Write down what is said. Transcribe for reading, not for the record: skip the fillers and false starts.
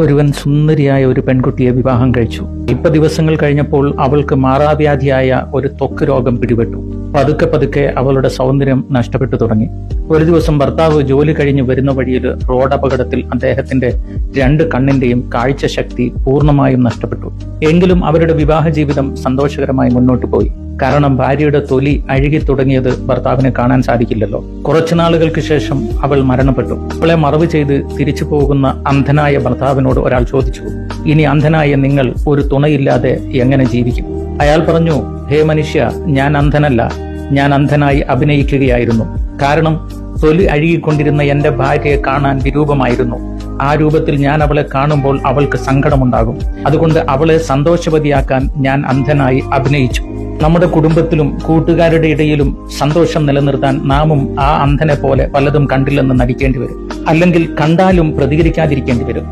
ഒരുവൻ സുന്ദരിയായ ഒരു പെൺകുട്ടിയെ വിവാഹം കഴിച്ചു. ദിവസങ്ങൾ കഴിഞ്ഞപ്പോൾ അവൾക്ക് മാറാവ്യാധിയായ ഒരു ത്വക്ക് രോഗം പിടിപെട്ടു. പതുക്കെ പതുക്കെ അവളുടെ സൗന്ദര്യം നഷ്ടപ്പെട്ടു തുടങ്ങി. ഒരു ദിവസം ഭർത്താവ് ജോലി കഴിഞ്ഞ് വരുന്ന വഴിയിൽ റോഡപകടത്തിൽ അദ്ദേഹത്തിന്റെ 2 കണ്ണിന്റെയും കാഴ്ചശക്തി പൂർണ്ണമായും നഷ്ടപ്പെട്ടു. എങ്കിലും അവരുടെ വിവാഹ ജീവിതം സന്തോഷകരമായി മുന്നോട്ടു പോയി. കാരണം ഭാര്യയുടെ തൊലി അഴുകി തുടങ്ങിയത് ഭർത്താവിനെ കാണാൻ സാധിക്കില്ലല്ലോ. കുറച്ചു നാളുകൾക്ക് ശേഷം അവൾ മരണപ്പെട്ടു. അവളെ മറവ് ചെയ്ത് തിരിച്ചു പോകുന്ന അന്ധനായ ഭർത്താവിനോട് ഒരാൾ ചോദിച്ചു, ഇനി അന്ധനായ നിങ്ങൾ ഒരു തുണയില്ലാതെ എങ്ങനെ ജീവിക്കും? അയാൾ പറഞ്ഞു, ഹേ മനുഷ്യ, ഞാൻ അന്ധനല്ല, ഞാൻ അന്ധനായി അഭിനയിക്കുകയായിരുന്നു. കാരണം തൊലി അഴുകിക്കൊണ്ടിരുന്ന എന്റെ ഭാര്യയെ കാണാൻ വിരൂപമായിരുന്നു. ആ രൂപത്തിൽ ഞാൻ അവളെ കാണുമ്പോൾ അവൾക്ക് സങ്കടമുണ്ടാകും. അതുകൊണ്ട് അവളെ സന്തോഷവതിയാക്കാൻ ഞാൻ അന്ധനായി അഭിനയിച്ചു. നമ്മുടെ കുടുംബത്തിലും കൂട്ടുകാരുടെ ഇടയിലും സന്തോഷം നിലനിർത്താൻ നാമും ആ അന്ധനെ പോലെ പലതും കണ്ടില്ലെന്ന് നടിക്കേണ്ടി വരും. അല്ലെങ്കിൽ കണ്ടാലും പ്രതികരിക്കാതിരിക്കേണ്ടി വരും.